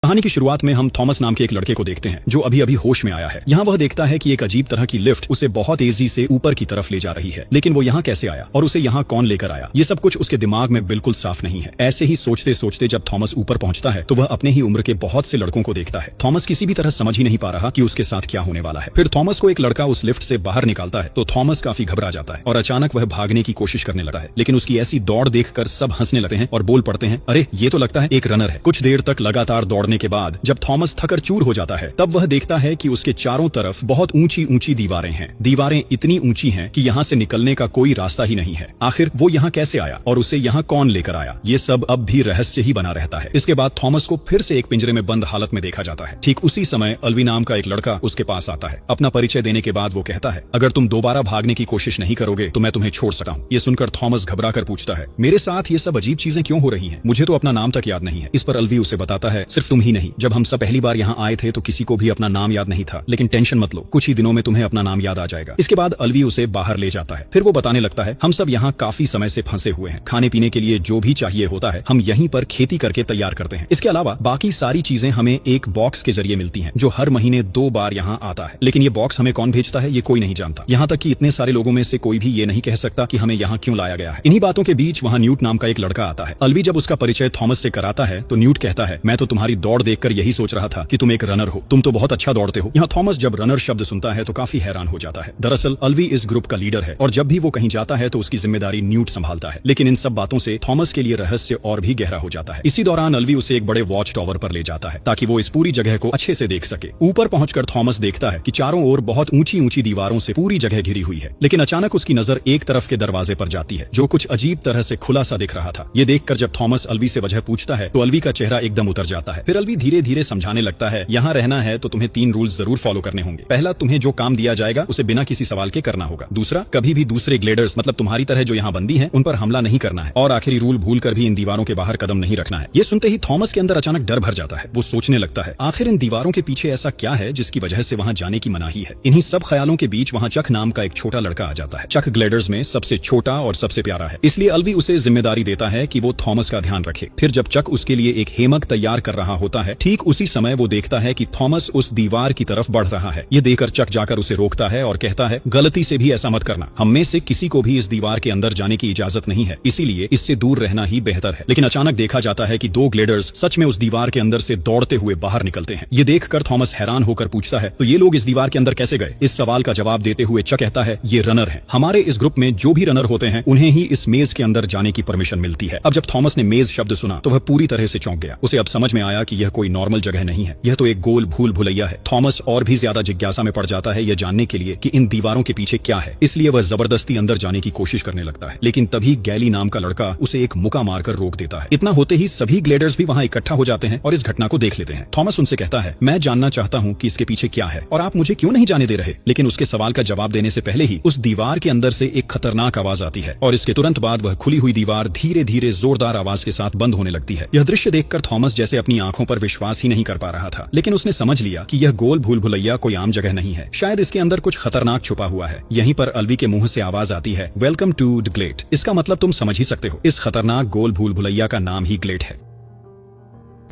कहानी की शुरुआत में हम थॉमस नाम के एक लड़के को देखते हैं जो अभी अभी होश में आया है। यहाँ वह देखता है कि एक अजीब तरह की लिफ्ट उसे बहुत तेजी से ऊपर की तरफ ले जा रही है, लेकिन वो यहाँ कैसे आया और उसे यहाँ कौन लेकर आया, ये सब कुछ उसके दिमाग में बिल्कुल साफ नहीं है। ऐसे ही सोचते सोचते जब थॉमस ऊपर पहुंचता है तो वह अपने ही उम्र के बहुत से लड़कों को देखता है। थॉमस किसी भी तरह समझ ही नहीं पा रहा कि उसके साथ क्या होने वाला है। फिर थॉमस को एक लड़का उस लिफ्ट से बाहर निकालता है तो थॉमस काफी घबरा जाता है और अचानक वह भागने की कोशिश करने लगता है, लेकिन उसकी ऐसी दौड़ देखकर सब हंसने लगते हैं और बोल पड़ते हैं, अरे ये तो लगता है एक रनर है। कुछ देर तक लगातार दौड़ने के बाद जब थॉमस थकर चूर हो जाता है तब वह देखता है कि उसके चारों तरफ बहुत ऊंची ऊंची दीवारें हैं। दीवारें इतनी ऊंची हैं कि यहाँ से निकलने का कोई रास्ता ही नहीं है। आखिर वो यहाँ कैसे आया और उसे यहाँ कौन लेकर आया, ये सब अब भी रहस्य ही बना रहता है। इसके बाद थॉमस को फिर से एक पिंजरे में बंद हालत में देखा जाता है। ठीक उसी समय अल्वी नाम का एक लड़का उसके पास आता है। अपना परिचय देने के बाद वो कहता है, अगर तुम दोबारा भागने की कोशिश नहीं करोगे तो मैं तुम्हें छोड़ सकता हूँ। ये सुनकर थॉमस घबरा कर पूछता है, मेरे साथ ये सब अजीब चीजें क्यों हो रही हैं? मुझे तो अपना नाम तक याद नहीं है। इस पर अल्वी उसे बताता है, सिर्फ तुम ही नहीं, जब हम सब पहली बार यहाँ आए थे तो किसी को भी अपना नाम याद नहीं था, लेकिन टेंशन मत लो, कुछ ही दिनों में तुम्हें अपना नाम याद आ जाएगा। इसके बाद अल्वी उसे बाहर ले जाता है। फिर वो बताने लगता है, हम सब यहाँ काफी समय से फंसे हुए हैं। खाने पीने के लिए जो भी चाहिए होता है हम यहीं पर खेती करके तैयार करते हैं। इसके अलावा बाकी सारी चीजें हमें एक बॉक्स के जरिए मिलती हैं जो हर महीने 2 बार यहाँ आता है, लेकिन ये बॉक्स हमें कौन भेजता है ये कोई नहीं जानता। यहाँ तक कि इतने सारे लोगों में से कोई भी ये नहीं कह सकता कि हमें यहाँ क्यों लाया गया है। इन्हीं बातों के बीच वहाँ न्यूट नाम का एक लड़का आता है। अल्वी जब उसका परिचय थॉमस से कराता है तो न्यूट कहता है, मैं तो तुम्हारी दौड़ देखकर यही सोच रहा था कि तुम एक रनर हो, तुम तो बहुत अच्छा दौड़ते हो। यहाँ थॉमस जब रनर शब्द सुनता है तो काफी हैरान हो जाता है। दरअसल अल्वी इस ग्रुप का लीडर है और जब भी वो कहीं जाता है तो उसकी जिम्मेदारी न्यूट संभालता है। लेकिन इन सब बातों से थॉमस के लिए रहस्य और भी गहरा हो जाता है। इसी दौरान अल्वी उसे एक बड़े वॉच टावर पर ले जाता है ताकि वो इस पूरी जगह को अच्छे से देख सके। ऊपर पहुंचकर थॉमस देखता है कि चारों ओर बहुत ऊंची ऊंची दीवारों से पूरी जगह घिरी हुई है, लेकिन अचानक उसकी नजर एक तरफ के दरवाजे पर जाती है जो कुछ अजीब तरह से खुला सा दिख रहा था। ये देखकर जब थॉमस अल्वी से वजह पूछता है तो अल्वी का चेहरा एकदम उतर जाता है। फिर अल्वी धीरे धीरे समझाने लगता है, यहाँ रहना है तो तुम्हें 3 रूल्स जरूर फॉलो करने होंगे। पहला, तुम्हें जो काम दिया जाएगा उसे बिना किसी सवाल के करना होगा। दूसरा, कभी भी दूसरे ग्लेडर्स मतलब तुम्हारी तरह जो यहाँ बंदी हैं उन पर हमला नहीं करना है। और आखिरी रूल, भूल कर भी इन दीवारों के बाहर कदम नहीं रखना है। ये सुनते ही थॉमस के अंदर अचानक डर भर जाता है। वो सोचने लगता है, आखिर इन दीवारों के पीछे ऐसा क्या है जिसकी वजह से वहाँ जाने की मनाही है। इन्हीं सब ख्यालों के बीच वहाँ चक नाम का एक छोटा लड़का आ जाता है। चक ग्लेडर्स में सबसे छोटा और सबसे प्यारा है, इसलिए अल्वी उसे जिम्मेदारी देता है कि वो थॉमस का ध्यान रखे। फिर जब चक उसके लिए एक हेमक तैयार कर रहा होता है, ठीक उसी समय वो देखता है कि थॉमस उस दीवार की तरफ बढ़ रहा है। ये देखकर चक जाकर उसे रोकता है और कहता है, गलती से भी ऐसा मत करना, हम में से किसी को भी इस दीवार के अंदर जाने की इजाजत नहीं है, इसीलिए इससे दूर रहना ही बेहतर है। लेकिन अचानक देखा जाता है कि 2 ग्लेडर्स सच में उस दीवार के अंदर से दौड़ते हुए बाहर निकलते हैं। ये देखकर थॉमस हैरान होकर पूछता है, तो ये लोग इस दीवार के अंदर कैसे गए? इस सवाल का जवाब देते हुए चक कहता है, ये रनर है। हमारे इस ग्रुप में जो भी रनर होते हैं उन्हें ही इस मेज के अंदर जाने की परमिशन मिलती है। अब जब थॉमस ने मेज शब्द सुना तो वह पूरी तरह से चौंक गया। उसे अब समझ में आया कि यह कोई नॉर्मल जगह नहीं है, यह तो एक गोल भूल भुलैया है। थॉमस और भी ज्यादा जिज्ञासा में पड़ जाता है यह जानने के लिए कि इन दीवारों के पीछे क्या है, इसलिए वह जबरदस्ती अंदर जाने की कोशिश करने लगता है। लेकिन तभी गैली नाम का लड़का उसे एक मुक्का मारकर रोक देता है। इतना होते ही सभी ग्लेडर्स भी वहाँ इकट्ठा हो जाते हैं और इस घटना को देख लेते हैं। थॉमस उनसे कहता है, मैं जानना चाहता हूँ कि इसके पीछे क्या है और आप मुझे क्यों नहीं जाने दे रहे। लेकिन उसके सवाल का जवाब देने से पहले ही उस दीवार के अंदर से एक खतरनाक आवाज आती है और इसके तुरंत बाद वह खुली हुई दीवार धीरे धीरे जोरदार आवाज के साथ बंद होने लगती है। यह दृश्य देखकर थॉमस जैसे अपनी आंखों पर विश्वास ही नहीं कर पा रहा था, लेकिन उसने समझ लिया कि यह गोल भूल भुलैया कोई आम जगह नहीं है, शायद इसके अंदर कुछ खतरनाक छुपा हुआ है। यहीं पर अल्वी के मुंह से आवाज आती है, वेलकम टू द ग्लेट। इसका मतलब तुम समझ ही सकते हो, इस खतरनाक गोल भूल भुलैया का नाम ही ग्लेट है।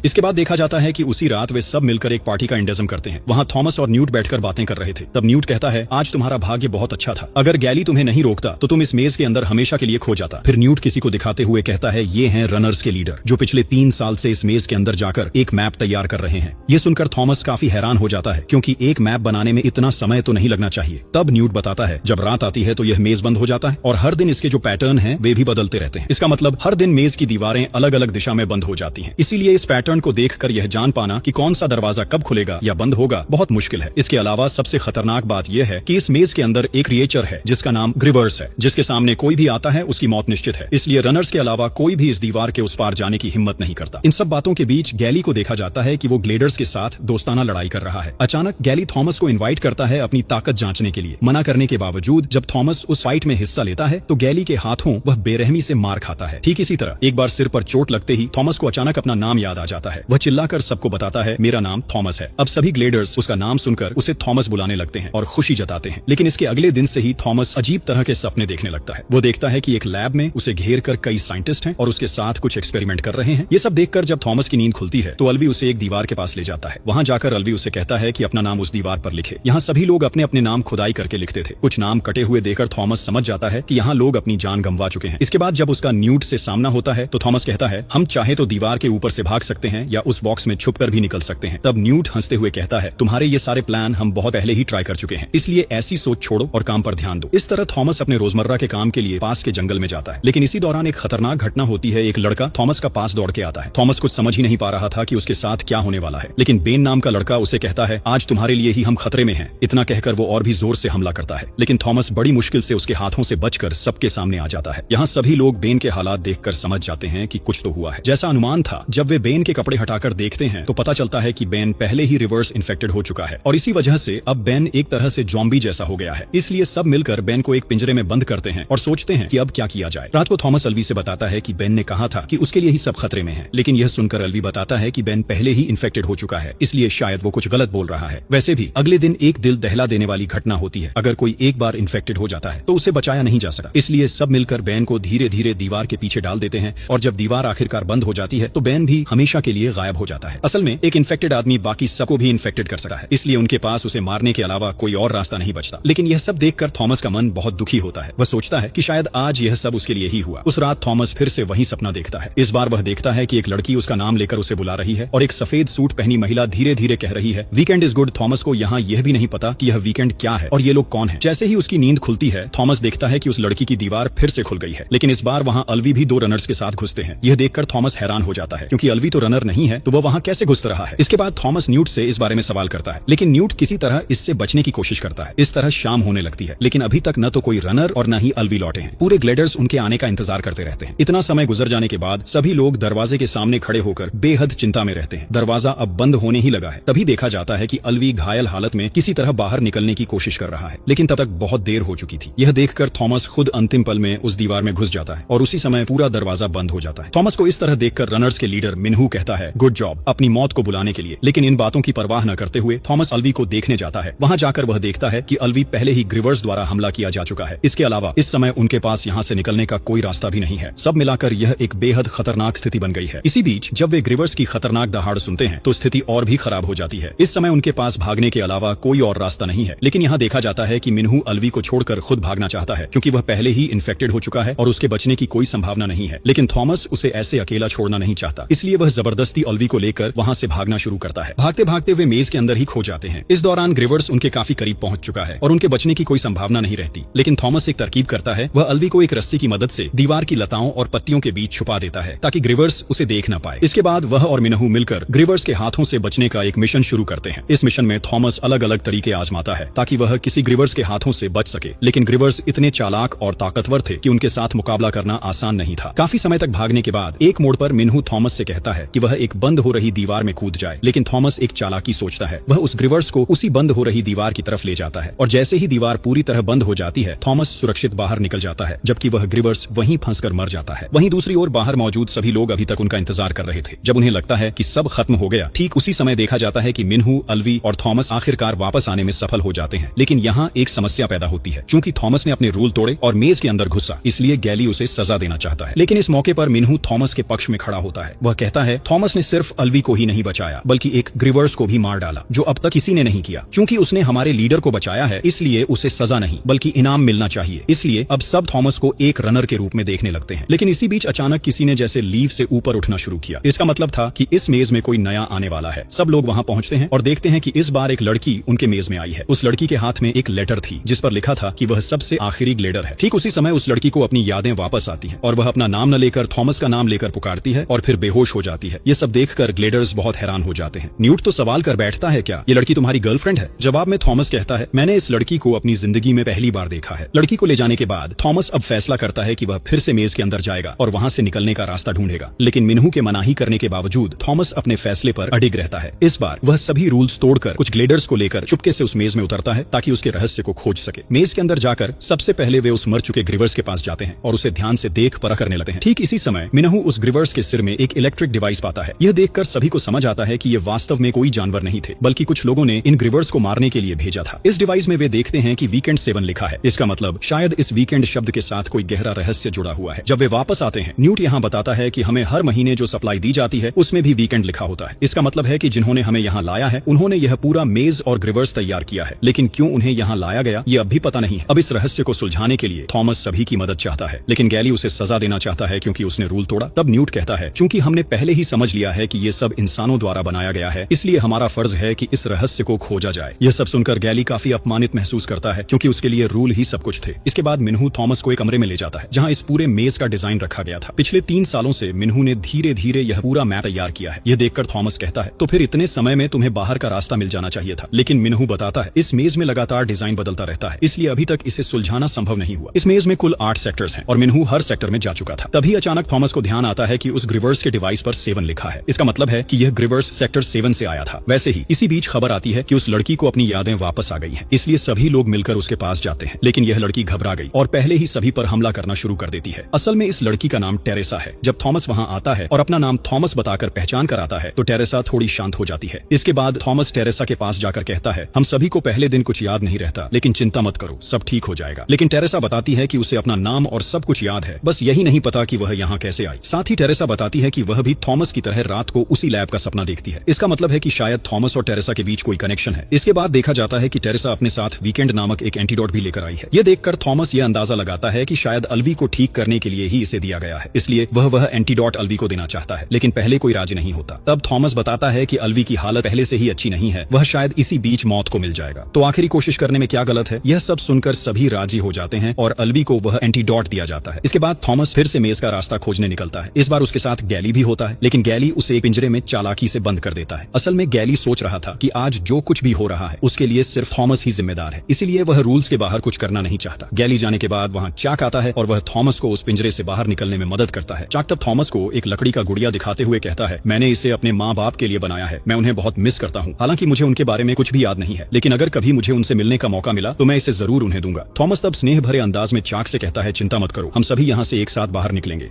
इसके बाद देखा जाता है कि उसी रात वे सब मिलकर एक पार्टी का इंतजाम करते हैं। वहाँ थॉमस और न्यूट बैठकर बातें कर रहे थे। तब न्यूट कहता है, आज तुम्हारा भाग्य बहुत अच्छा था, अगर गैली तुम्हें नहीं रोकता तो तुम इस मेज के अंदर हमेशा के लिए खो जाता। फिर न्यूट किसी को दिखाते हुए कहता है, ये हैं रनर्स के लीडर जो पिछले 3 साल से इस मेज के अंदर जाकर एक मैप तैयार कर रहे हैं। ये सुनकर थॉमस काफी हैरान हो जाता है क्योंकि एक मैप बनाने में इतना समय तो नहीं लगना चाहिए। तब न्यूट बताता है, जब रात आती है तो यह मेज बंद हो जाता है और हर दिन इसके जो पैटर्न है वे भी बदलते रहते हैं। इसका मतलब हर दिन मेज की दीवारें अलग अलग दिशा में बंद हो जाती है। इसीलिए इस पैटर्न को देखकर यह जान पाना कि कौन सा दरवाजा कब खुलेगा या बंद होगा बहुत मुश्किल है। इसके अलावा सबसे खतरनाक बात यह है कि इस मेज के अंदर एक क्रिएचर है जिसका नाम ग्रिवर्स है, जिसके सामने कोई भी आता है उसकी मौत निश्चित है। इसलिए रनर्स के अलावा कोई भी इस दीवार के उस पार जाने की हिम्मत नहीं करता। इन सब बातों के बीच गैली को देखा जाता है कि वो ग्लेडर्स के साथ दोस्ताना लड़ाई कर रहा है। अचानक गैली थॉमस को इन्वाइट करता है अपनी ताकत जांचने के लिए। मना करने के बावजूद जब थॉमस उस फाइट में हिस्सा लेता है तो गैली के हाथों वह बेरहमी से मार खाता है। ठीक इसी तरह एक बार सिर पर चोट लगते ही थॉमस को अचानक अपना नाम याद आ जाता है। आता है। वह चिल्लाकर सबको बताता है मेरा नाम थॉमस है। अब सभी ग्लेडर्स उसका नाम सुनकर उसे थॉमस बुलाने लगते हैं और खुशी जताते हैं। लेकिन इसके अगले दिन से ही थॉमस अजीब तरह के सपने देखने लगता है। वो देखता है कि एक लैब में उसे घेर कर कई साइंटिस्ट हैं और उसके साथ कुछ एक्सपेरिमेंट कर रहे हैं। ये सब देखकर जब थॉमस की नींद खुलती है तो अल्वी उसे एक दीवार के पास ले जाता है। वहां जाकर अल्वी उसे कहता है कि अपना नाम उस दीवार पर लिखे। यहाँ सभी लोग अपने अपने नाम खुदाई करके लिखते थे। कुछ नाम कटे हुए देखकर थॉमस समझ जाता है कि यहाँ लोग अपनी जान गंवा चुके हैं। इसके बाद जब उसका न्यूट से सामना होता है तो थॉमस कहता है हम चाहे तो दीवार के ऊपर से भाग सकते हैं या उस बॉक्स में छुपकर भी निकल सकते हैं। तब न्यूट हंसते हुए कहता है तुम्हारे ये सारे प्लान हम बहुत पहले ही ट्राई कर चुके हैं, इसलिए ऐसी सोच छोड़ो और काम पर ध्यान दो। इस तरह थॉमस अपने रोजमर्रा के काम के लिए पास के जंगल में जाता है। लेकिन इसी दौरान एक खतरनाक घटना होती है। एक लड़का थॉमस का पास दौड़ के आता है। थॉमस कुछ समझ ही नहीं पा रहा था कि उसके साथ क्या होने वाला है। लेकिन बेन नाम का लड़का उसे कहता है आज तुम्हारे लिए ही हम खतरे में हैं। इतना कहकर वो और भी जोर से हमला करता है। लेकिन थॉमस बड़ी मुश्किल से उसके हाथों से बचकर सबके सामने आ जाता है। यहाँ सभी लोग बेन के हालात देखकर समझ जाते हैं कि कुछ तो हुआ है। जैसा अनुमान था, जब वे बेन के कपड़े हटाकर देखते हैं तो पता चलता है कि बेन पहले ही रिवर्स इन्फेक्टेड हो चुका है और इसी वजह से अब बेन एक तरह से जॉम्बी जैसा हो गया है। इसलिए सब मिलकर बेन को एक पिंजरे में बंद करते हैं और सोचते हैं कि अब क्या किया जाए। रात को थॉमस अल्वी से बताता है कि बेन ने कहा था कि उसके लिए ही सब खतरे में है। लेकिन यह सुनकर अल्वी बताता है कि बेन पहले ही इन्फेक्टेड हो चुका है, इसलिए शायद वो कुछ गलत बोल रहा है। वैसे भी अगले दिन एक दिल दहला देने वाली घटना होती है। अगर कोई एक बार इन्फेक्टेड हो जाता है तो उसे बचाया नहीं जा सकता। इसलिए सब मिलकर बेन को धीरे धीरे दीवार के पीछे डाल देते हैं और जब दीवार आखिरकार बंद हो जाती है तो बेन भी हमेशा के लिए गायब हो जाता है। असल में एक इन्फेक्टेड आदमी बाकी सबको भी इन्फेक्टेड कर सकता है, इसलिए उनके पास उसे मारने के अलावा कोई और रास्ता नहीं बचता। लेकिन यह सब देखकर थॉमस का मन बहुत दुखी होता है। वह सोचता है कि शायद आज यह सब उसके लिए ही हुआ। उस रात थॉमस फिर से वही सपना देखता है। इस बार वह देखता है कि एक लड़की उसका नाम लेकर उसे बुला रही है और एक सफेद सूट पहनी महिला धीरे धीरे कह रही है वीकेंड इज गुड। थॉमस को यहाँ यह भी नहीं पता कि यह वीकेंड क्या है और ये लोग कौन है। जैसे ही उसकी नींद खुलती है थॉमस देखता है कि उस लड़की की दीवार फिर से खुल गई है। लेकिन इस बार वहाँ अल्वी भी 2 रनर्स के साथ घुसते हैं। यह देखकर थॉमस हैरान हो जाता है क्योंकि अल्वी तो रनर नहीं है तो वह वहाँ कैसे घुस रहा है। इसके बाद थॉमस न्यूट से इस बारे में सवाल करता है, लेकिन न्यूट किसी तरह इससे बचने की कोशिश करता है। इस तरह शाम होने लगती है लेकिन अभी तक न तो कोई रनर और न ही अल्वी लौटे हैं। पूरे ग्लेडर्स उनके आने का इंतजार करते रहते हैं। इतना समय गुजर जाने के बाद सभी लोग दरवाजे के सामने खड़े होकर बेहद चिंता में रहते हैं। दरवाजा अब बंद होने ही लगा है। तभी देखा जाता है कि अल्वी घायल हालत में किसी तरह बाहर निकलने की कोशिश कर रहा है, लेकिन तब तक बहुत देर हो चुकी थी। यह देखकर थॉमस खुद अंतिम पल में उस दीवार में घुस जाता है और उसी समय पूरा दरवाजा बंद हो जाता है। थॉमस को इस तरह देखकर रनर्स के लीडर मिन्हू कहता है गुड जॉब अपनी मौत को बुलाने के लिए। लेकिन इन बातों की परवाह न करते हुए थॉमस अल्वी को देखने जाता है। वहां जाकर वह देखता है कि अल्वी पहले ही ग्रिवर्स द्वारा हमला किया जा चुका है। इसके अलावा इस समय उनके पास यहाँ से निकलने का कोई रास्ता भी नहीं है। सब मिलाकर यह एक बेहद खतरनाक स्थिति बन गई है। इसी बीच जब वे ग्रिवर्स की खतरनाक दहाड़ सुनते हैं तो स्थिति और भी खराब हो जाती है। इस समय उनके पास भागने के अलावा कोई और रास्ता नहीं है। लेकिन यहाँ देखा जाता है कि मिन्हू अल्वी को छोड़कर खुद भागना चाहता है क्योंकि वह पहले ही इन्फेक्टेड हो चुका है और उसके बचने की कोई संभावना नहीं है। लेकिन थॉमस उसे ऐसे अकेला छोड़ना नहीं चाहता, इसलिए वह जबरदस्ती अल्वी को लेकर वहां से भागना शुरू करता है। भागते भागते वे मेज के अंदर ही खो जाते हैं। इस दौरान ग्रिवर्स उनके काफी करीब पहुंच चुका है और उनके बचने की कोई संभावना नहीं रहती। लेकिन थॉमस एक तरकीब करता है। वह अल्वी को एक रस्सी की मदद से दीवार की लताओं और पत्तियों के बीच छुपा देता है ताकि ग्रिवर्स उसे देख न पाए। इसके बाद वह और मिन्हू मिलकर ग्रिवर्स के हाथों से बचने का एक मिशन शुरू करते हैं। इस मिशन में थॉमस अलग अलग तरीके आजमाता है ताकि वह किसी ग्रिवर्स के हाथों से बच सके। लेकिन ग्रिवर्स इतने चालाक और ताकतवर थे कि उनके साथ मुकाबला करना आसान नहीं था। काफी समय तक भागने के बाद एक मोड़ पर मिन्हू थॉमस से कहता है कि वह एक बंद हो रही दीवार में कूद जाए। लेकिन थॉमस एक चालाकी सोचता है। वह उस ग्रिवर्स को उसी बंद हो रही दीवार की तरफ ले जाता है और जैसे ही दीवार पूरी तरह बंद हो जाती है थॉमस सुरक्षित बाहर निकल जाता है, जबकि वह ग्रिवर्स वहीं फंसकर मर जाता है। वहीं दूसरी ओर बाहर मौजूद सभी लोग अभी तक उनका इंतजार कर रहे थे। जब उन्हें लगता है कि सब खत्म हो गया, ठीक उसी समय देखा जाता है कि मिन्हू, अल्वी और थॉमस आखिरकार वापस आने में सफल हो जाते हैं। लेकिन यहाँ एक समस्या पैदा होती है। चूंकि थॉमस ने अपने रूल तोड़े और मेज के अंदर घुसा, इसलिए गैली उसे सजा देना चाहता है। लेकिन इस मौके पर मिन्हू थॉमस के पक्ष में खड़ा होता है। वह कहता है थॉमस ने सिर्फ अल्वी को ही नहीं बचाया बल्कि एक ग्रिवर्स को भी मार डाला, जो अब तक किसी ने नहीं किया। चूंकि उसने हमारे लीडर को बचाया है इसलिए उसे सजा नहीं बल्कि इनाम मिलना चाहिए। इसलिए अब सब थॉमस को एक रनर के रूप में देखने लगते हैं। लेकिन इसी बीच अचानक किसी ने जैसे लीव से ऊपर उठना शुरू किया। इसका मतलब था कि इस मेज में कोई नया आने वाला है। सब लोग वहां पहुंचते हैं और देखते हैं कि इस बार एक लड़की उनके मेज में आई है। उस लड़की के हाथ में एक लेटर थी जिस पर लिखा था कि वह सबसे आखिरी ग्लेडर है। ठीक उसी समय उस लड़की को अपनी यादें वापस आती हैं और वह अपना नाम न लेकर थॉमस का नाम लेकर पुकारती है और फिर बेहोश हो जाती है। ये सब देखकर ग्लेडर्स बहुत हैरान हो जाते हैं। न्यूट तो सवाल कर बैठता है क्या ये लड़की तुम्हारी गर्लफ्रेंड है? जवाब में थॉमस कहता है मैंने इस लड़की को अपनी जिंदगी में पहली बार देखा है। लड़की को ले जाने के बाद थॉमस अब फैसला करता है कि वह फिर से मेज के अंदर जाएगा और वहां से निकलने का रास्ता ढूंढेगा। लेकिन मिन्हू के मनाही करने के बावजूद थॉमस अपने फैसले पर अडिग रहता है। इस बार वह सभी रूल्स तोड़कर कुछ ग्लेडर्स को लेकर चुपके से उस मेज में उतरता है ताकि उसके रहस्य को खोज सके। मेज के अंदर जाकर सबसे पहले वे उस मर चुके ग्रिवर्स के पास जाते हैं और उसे ध्यान से देख परख करने लगते हैं। ठीक इसी समय मिन्हू उस ग्रिवर्स के सिर में एक इलेक्ट्रिक डिवाइस पाता आता है। यह देखकर सभी को समझ आता है कि ये वास्तव में कोई जानवर नहीं थे, बल्कि कुछ लोगों ने इन ग्रिवर्स को मारने के लिए भेजा था। इस डिवाइस में वे देखते हैं कि वीकेंड 7 लिखा है। इसका मतलब शायद इस वीकेंड शब्द के साथ कोई गहरा रहस्य जुड़ा हुआ है। जब वे वापस आते हैं, न्यूट यहाँ बताता है कि हमें हर महीने जो सप्लाई दी जाती है उसमें भी वीकेंड लिखा होता है। इसका मतलब है कि जिन्होंने हमें यहाँ लाया है उन्होंने यह पूरा मेज और ग्रिवर्स तैयार किया है, लेकिन क्यों उन्हें यहाँ लाया गया ये अब भी पता नहीं है। अब इस रहस्य को सुलझाने के लिए थॉमस सभी की मदद चाहता है, लेकिन गैली उसे सजा देना चाहता है क्योंकि उसने रूल तोड़ा। तब न्यूट कहता है, चूंकि हमने पहले ही समझ लिया है कि ये सब इंसानों द्वारा बनाया गया है, इसलिए हमारा फर्ज है कि इस रहस्य को खोजा जाए। यह सब सुनकर गैली काफी अपमानित महसूस करता है क्योंकि उसके लिए रूल ही सब कुछ थे। इसके बाद मिन्हू थॉमस को एक कमरे में ले जाता है जहाँ इस पूरे मेज का डिजाइन रखा गया था। पिछले 3 सालों से मिन्हू ने धीरे धीरे यह पूरा मैप तैयार किया है। यह देखकर थॉमस कहता है, तो फिर इतने समय में तुम्हें बाहर का रास्ता मिल जाना चाहिए था। लेकिन मिन्हू बताता है, इस मेज में लगातार डिजाइन बदलता रहता है, इसलिए अभी तक इसे सुलझाना संभव नहीं हुआ। इस मेज में कुल 8 सेक्टर्स हैं और मिन्हू हर सेक्टर में जा चुका था। तभी अचानक थॉमस को ध्यान आता है कि उस ग्रिवर्स के डिवाइस पर 7 लिखा है। इसका मतलब है कि यह ग्रिवर्स सेक्टर 7 से आया था। वैसे ही इसी बीच खबर आती है कि उस लड़की को अपनी यादें वापस आ गई हैं, इसलिए सभी लोग मिलकर उसके पास जाते हैं। लेकिन यह लड़की घबरा गई और पहले ही सभी पर हमला करना शुरू कर देती है। असल में इस लड़की का नाम टेरेसा है। जब थॉमस वहां आता है और अपना नाम थॉमस बताकर पहचान कर आता है तो टेरेसा थोड़ी शांत हो जाती है। इसके बाद थॉमस टेरेसा के पास जाकर कहता है, हम सभी को पहले दिन कुछ याद नहीं रहता, लेकिन चिंता मत करो, सब ठीक हो जाएगा। लेकिन टेरेसा बताती है कि उसे अपना नाम और सब कुछ याद है, बस यही नहीं पता कि वह यहाँ कैसे आई। साथ ही टेरेसा बताती है कि वह भी थॉमस की तरह रात को उसी लैब का सपना देखती है। इसका मतलब है कि शायद थॉमस और टेरेसा के बीच कोई कनेक्शन है। इसके बाद देखा जाता है कि टेरेसा अपने साथ वीकेंड नामक एक एंटीडोट भी लेकर आई है। यह देखकर थॉमस यह अंदाजा लगाता है कि शायद अल्वी को ठीक करने के लिए ही इसे दिया गया है, इसलिए वह एंटीडोट अल्वी को देना चाहता है। लेकिन पहले कोई राजी नहीं होता। तब थॉमस बताता है कि अल्वी की हालत पहले से ही अच्छी नहीं है, वह शायद इसी बीच मौत को मिल जाएगा। तो आखिरी कोशिश करने में क्या गलत है। यह सब सुनकर सभी राजी हो जाते हैं और अल्वी को वह एंटीडोट दिया जाता है। इसके बाद थॉमस फिर से मेज का रास्ता खोजने निकलता है। इस बार उसके साथ गैली भी होता है, लेकिन गैली उसे एक पिंजरे में चालाकी से बंद कर देता है। असल में गैली सोच रहा था कि आज जो कुछ भी हो रहा है उसके लिए सिर्फ थॉमस ही जिम्मेदार है, इसीलिए वह रूल्स के बाहर कुछ करना नहीं चाहता। गैली जाने के बाद वहाँ चाक आता है और वह थॉमस को उस पिंजरे से बाहर निकलने में मदद करता है। चाक तब थॉमस को एक लकड़ी का गुड़िया दिखाते हुए कहता है, मैंने इसे अपने माँ बाप के लिए बनाया है, मैं उन्हें बहुत मिस करता हूँ। हालांकि मुझे उनके बारे में कुछ भी याद नहीं है, लेकिन अगर कभी मुझे उनसे मिलने का मौका मिला तो मैं इसे जरूर उन्हें दूंगा। थॉमस तब स्नेह भरे अंदाज में चाक से कहता है, चिंता मत करो, हम सभी यहाँ से एक साथ बाहर निकलेंगे।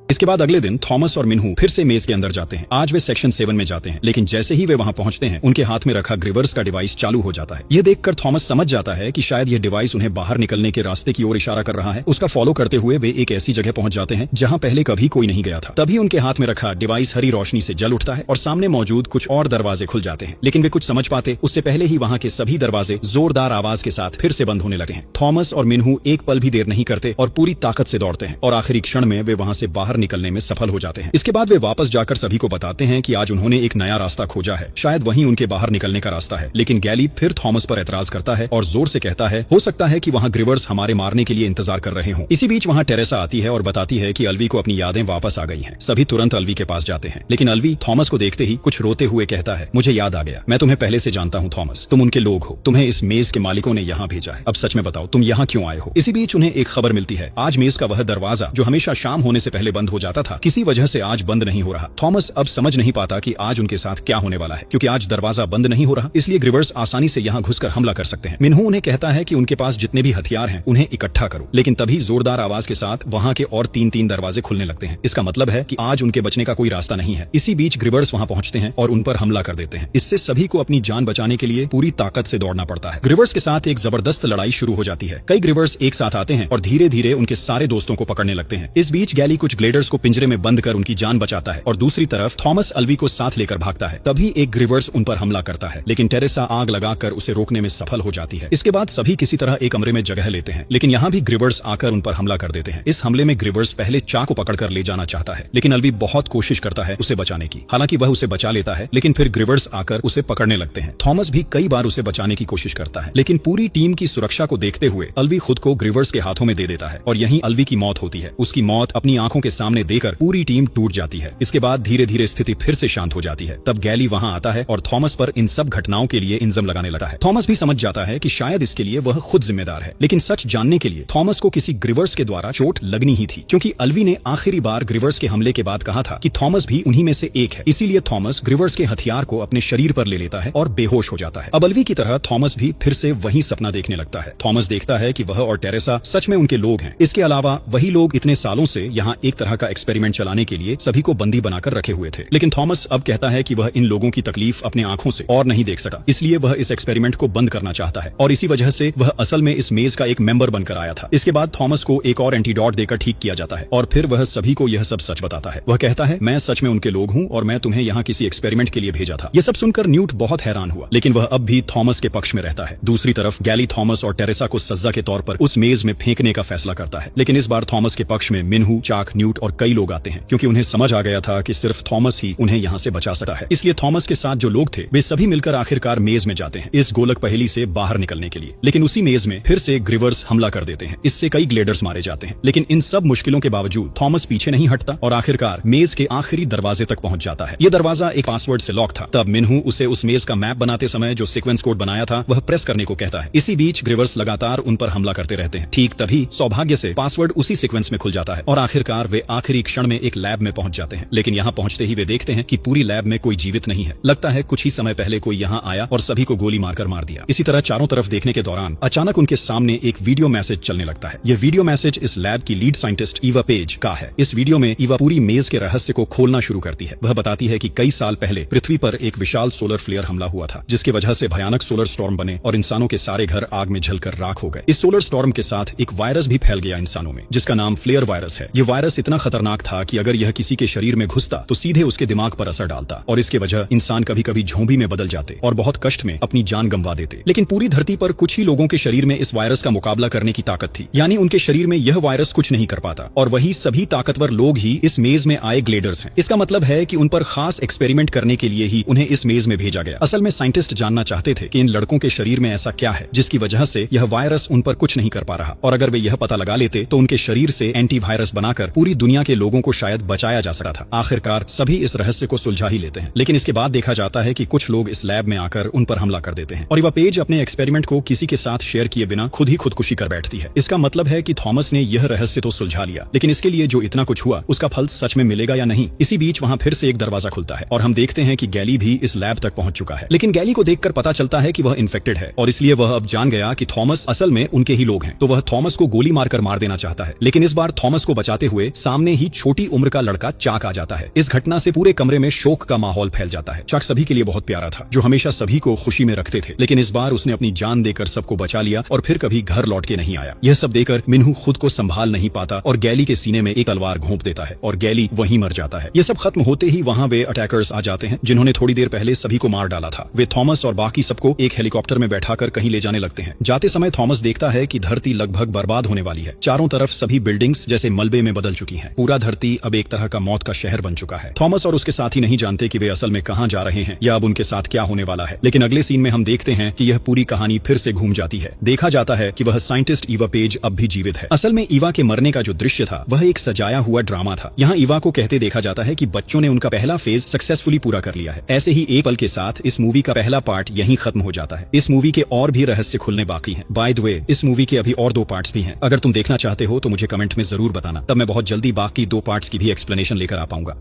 इसके बाद अगले दिन थॉमस और मिन्हू फिर से मेज के अंदर जाते हैं। आज वे सेक्शन 7 में जाते हैं, लेकिन जैसे ही वे वहां पहुंचते हैं उनके हाथ में रखा ग्रिवर्स का डिवाइस चालू हो जाता है। यह देखकर थॉमस समझ जाता है कि शायद यह डिवाइस उन्हें बाहर निकलने के रास्ते की ओर इशारा कर रहा है। उसका फॉलो करते हुए वे एक ऐसी जगह पहुंच जाते हैं जहां पहले कभी कोई नहीं गया था। तभी उनके हाथ में रखा डिवाइस हरी रोशनी से जल उठता है और सामने मौजूद कुछ और दरवाजे खुल जाते हैं। लेकिन वे कुछ समझ पाते उससे पहले ही वहां के सभी दरवाजे जोरदार आवाज के साथ फिर से बंद होने लगे हैं। थॉमस और मिन्हू एक पल भी देर नहीं करते और पूरी ताकत से दौड़ते हैं और आखिरी क्षण में वे वहां से बाहर निकलने में सफल हो जाते हैं। इसके बाद वे वापस जाकर सभी को बताते हैं कि आज उन्होंने एक नया रास्ता खोजा है, शायद वही उनके बाहर निकलने का रास्ता है। लेकिन गैली फिर थॉमस पर एतराज करता है और जोर से कहता है, हो सकता है कि वहाँ ग्रिवर्स हमारे मारने के लिए इंतजार कर रहे हों। इसी बीच वहाँ टेरेसा आती है और बताती है कि अल्वी को अपनी यादें वापस आ गई हैं। सभी तुरंत अल्वी के पास जाते हैं, लेकिन अल्वी थॉमस को देखते ही कुछ रोते हुए कहता है, मुझे याद आ गया, मैं तुम्हें पहले से जानता हूँ थॉमस, तुम उनके लोग हो, तुम्हें इस मेज के मालिकों ने यहाँ भेजा है। अब सच में बताओ तुम यहाँ क्यों आए हो। इसी बीच उन्हें एक खबर मिलती है, आज मेज का वह दरवाजा जो हमेशा शाम होने से पहले बंद हो जाता था किसी वजह से आज बंद नहीं हो रहा। थॉमस अब समझ नहीं पाता कि आज उनके साथ क्या होने वाला है, क्योंकि आज दरवाजा बंद नहीं हो रहा, इसलिए ग्रिवर्स आसानी से यहाँ घुसकर हमला कर सकते हैं। मिन्हू उन्हें कहता है कि उनके पास जितने भी हथियार हैं उन्हें इकट्ठा करो, लेकिन तभी जोरदार आवाज के साथ वहाँ के और 3-3 दरवाजे खुलने लगते हैं। इसका मतलब है कि आज उनके बचने का कोई रास्ता नहीं है। इसी बीच ग्रिवर्स वहाँ पहुंचते हैं और उन पर हमला कर देते हैं। इससे सभी को अपनी जान बचाने के लिए पूरी ताकत से दौड़ना पड़ता है। ग्रिवर्स के साथ एक जबरदस्त लड़ाई शुरू हो जाती है। कई ग्रिवर्स एक साथ आते हैं और धीरे धीरे उनके सारे दोस्तों को पकड़ने लगते हैं। इस बीच गैली कुछ ग्लेडर्स को पिंजरे में बंद कर उनकी जान बचाता है और दूसरी तरफ थॉमस अल्वी को साथ लेकर भागता है। तभी एक ग्रिवर्स उन पर हमला करता है, लेकिन टेरेसा आग लगाकर उसे रोकने में सफल हो जाती है। इसके बाद सभी किसी तरह एक कमरे में जगह लेते हैं, लेकिन यहाँ भी ग्रिवर्स आकर उन पर हमला कर देते हैं। इस हमले में ग्रिवर्स पहले चाक को पकड़कर ले जाना चाहता है, लेकिन अल्वी बहुत कोशिश करता है उसे बचाने की। हालांकि वह उसे बचा लेता है, लेकिन फिर ग्रिवर्स आकर उसे पकड़ने लगते हैं। थॉमस भी कई बार उसे बचाने की कोशिश करता है, लेकिन पूरी टीम की सुरक्षा को देखते हुए अल्वी खुद को ग्रिवर्स के हाथों में दे देता है और यहीं अल्वी की मौत होती है। उसकी मौत अपनी आंखों के सामने देखकर पूरी टीम टूट जाती है। इसके बाद धीरे धीरे स्थिति फिर से शांत हो जाती है। तब गैली वहां आता है और थॉमस पर इन सब घटनाओं के लिए इंजम लगाने लगता है। थॉमस भी समझ जाता है कि शायद इसके लिए वह खुद जिम्मेदार है, लेकिन सच जानने के लिए थॉमस को किसी ग्रिवर्स के द्वारा चोट लगनी ही थी, क्योंकि अल्वी ने आखिरी बार ग्रिवर्स के हमले के बाद कहा था कि थॉमस भी उन्हीं में से एक है। इसीलिए थॉमस ग्रिवर्स के हथियार को अपने शरीर पर ले लेता है और बेहोश हो जाता है। अब अल्वी की तरह थॉमस भी फिर से वही सपना देखने लगता है। थॉमस देखता है कि वह और टेरेसा सच में उनके लोग हैं। इसके अलावा वही लोग इतने सालों से यहाँ एक तरह का एक्सपेरिमेंट चलाने के लिए सभी को बंदी बनाकर रखे हुए थे। लेकिन थॉमस अब कहता है कि वह इन लोगों की तकलीफ अपने आंखों से और नहीं देख सकता, इसलिए वह इस एक्सपेरिमेंट को बंद करना चाहता है और इसी वजह से वह असल में इस मेज का एक मेंबर बनकर आया था। इसके बाद थॉमस को एक और एंटीडोट देकर ठीक किया जाता है और फिर वह सभी को यह सब सच बताता है। वह कहता है, मैं सच में उनके लोग हूँ और मैं तुम्हें यहाँ किसी एक्सपेरिमेंट के लिए भेजा था। यह सब सुनकर न्यूट बहुत हैरान हुआ, लेकिन वह अब भी थॉमस के पक्ष में रहता है। दूसरी तरफ गैली थॉमस और टेरेसा को सजा के तौर पर उस मेज में फेंकने का फैसला करता है, लेकिन इस बार थॉमस के पक्ष में मिन्हू, चाक, न्यूट और कई लोग आते हैं, क्योंकि उन्हें समझ आ गया था कि सिर्फ थॉमस ही उन्हें यहाँ से बचा सकता है। इसलिए थॉमस के साथ जो लोग थे वे सभी मिलकर आखिरकार मेज में जाते हैं इस गोलक पहेली से बाहर निकलने के लिए। लेकिन उसी मेज में फिर से ग्रिवर्स हमला कर देते हैं, इससे कई ग्लेडर्स मारे जाते हैं। लेकिन इन सब मुश्किलों के बावजूद थॉमस पीछे नहीं हटता और आखिरकार मेज के आखिरी दरवाजे तक पहुंच जाता है। यह दरवाजा एक पासवर्ड से लॉक था। तब मिन्हू उसे उस मेज का मैप बनाते समय जो सीक्वेंस कोड बनाया था वह प्रेस करने को कहता है। इसी बीच ग्रिवर्स लगातार उन पर हमला करते रहते हैं। ठीक तभी सौभाग्य से पासवर्ड उसी सीक्वेंस में खुल जाता है और आखिरकार वे आखिरी क्षण में एक लैब में पहुंच जाते हैं। लेकिन यहाँ पहुंचते ही वे देखते हैं कि पूरी लैब में कोई जीवित नहीं है। लगता है कुछ ही समय पहले कोई यहाँ आया और सभी को गोली मारकर मार दिया। इसी तरह चारों तरफ देखने के दौरान अचानक उनके सामने एक वीडियो मैसेज चलने लगता है। यह वीडियो मैसेज इस लैब की लीड साइंटिस्ट ईवा पेज का है। इस वीडियो में ईवा पूरी मेज के रहस्य को खोलना शुरू करती है। वह बताती है कि कई साल पहले पृथ्वी पर एक विशाल सोलर फ्लेयर हमला हुआ था, जिसकी वजह से भयानक सोलर स्टॉर्म बने और इंसानों के सारे घर आग में जलकर राख हो गए। इस सोलर स्टॉर्म के साथ एक वायरस भी फैल गया इंसानों में, जिसका नाम फ्लेयर वायरस है। यह वायरस इतना खतरनाक था कि अगर यह किसी के शरीर में घुसता तो सीधे उसके दिमाग पर असर डालता और इसके वजह इंसान कभी कभी झोंबी में बदल जाते और बहुत कष्ट में अपनी जान गंवा देते। लेकिन पूरी धरती पर कुछ ही लोगों के शरीर में इस वायरस का मुकाबला करने की ताकत थी, यानी उनके शरीर में यह वायरस कुछ नहीं कर पाता और वही सभी ताकतवर लोग ही इस मेज में आए ग्लेडर्स हैं। इसका मतलब है कि उन पर खास एक्सपेरिमेंट करने के लिए ही उन्हें इस मेज में भेजा गया। असल में साइंटिस्ट जानना चाहते थे कि इन लड़कों के शरीर में ऐसा क्या है जिसकी वजह से यह वायरस उन पर कुछ नहीं कर पा रहा, और अगर वे यह पता लगा लेते तो उनके शरीर से एंटीवायरस बनाकर पूरी दुनिया के लोगों को शायद बचाया जा सकता था। आखिरकार सभी इस रहस्य को सुलझा ही लेते हैं, लेकिन इसके बाद देखा जाता है कि कुछ लोग इस लैब में आकर उन पर हमला कर देते हैं और ईवा पेज अपने एक्सपेरिमेंट को किसी के साथ शेयर किए बिना खुद ही खुदकुशी कर बैठती है। इसका मतलब है कि थॉमस ने यह रहस्य तो सुलझा लिया, लेकिन इसके लिए जो इतना कुछ हुआ उसका फल सच में मिलेगा या नहीं। इसी बीच वहाँ फिर से एक दरवाजा खुलता है और हम देखते हैं कि गैली भी इस लैब तक पहुंच चुका है। लेकिन गैली को देखकर पता चलता है कि वह इन्फेक्टेड है और इसलिए वह अब जान गया कि थॉमस असल में उनके ही लोग हैं, तो वह थॉमस को गोली मारकर मार देना चाहता है। लेकिन इस बार थॉमस को बचाते हुए सामने ही छोटी उम्र का लड़का चाक आ जाता है। इस घटना से पूरे कमरे में शोक का माहौल फैल जाता है। चाक सभी के लिए बहुत प्यारा था, जो हमेशा सभी को खुशी में रखते थे, लेकिन इस बार उसने अपनी जान देकर सबको बचा लिया और फिर कभी घर लौट के नहीं आया। यह सब देखकर मिन्हू खुद को संभाल नहीं पाता और गैली के सीने में एक तलवार घोंप देता है और गैली वहीं मर जाता है। यह सब खत्म होते ही वहाँ वे अटैकर्स आ जाते हैं जिन्होंने थोड़ी देर पहले सभी को मार डाला था। वे थॉमस और बाकी सबको एक हेलीकॉप्टर में बैठाकर कहीं ले जाने लगते हैं। जाते समय थॉमस देखता है कि धरती लगभग बर्बाद होने वाली है। चारों तरफ सभी बिल्डिंग्स जैसे मलबे में बदल चुकी हैं। पूरा धरती अब एक तरह का मौत का शहर बन चुका है। थॉमस और उसके साथी नहीं जानते कि वे असल में कहाँ जा रहे हैं या अब उनके साथ क्या होने वाला है। लेकिन अगले सीन में हम देखते हैं कि यह पूरी कहानी फिर से घूम जाती है। देखा जाता है कि वह साइंटिस्ट ईवा पेज अब भी जीवित है। असल में ईवा के मरने का जो दृश्य था वह एक सजाया हुआ ड्रामा था। यहाँ ईवा को कहते देखा जाता है कि बच्चों ने उनका पहला फेज सक्सेसफुली पूरा कर लिया है। ऐसे ही एक पल के साथ इस मूवी का पहला पार्ट यहीं खत्म हो जाता है। इस मूवी के और भी रहस्य खुलने बाकी हैं। बाय द वे, इस मूवी के अभी और 2 पार्ट्स भी हैं। अगर तुम देखना चाहते हो तो मुझे कमेंट में जरूर बताना, तब मैं बहुत जल्दी बाकी 2 पार्ट्स की भी एक्सप्लेनेशन लेकर आ पाऊंगा।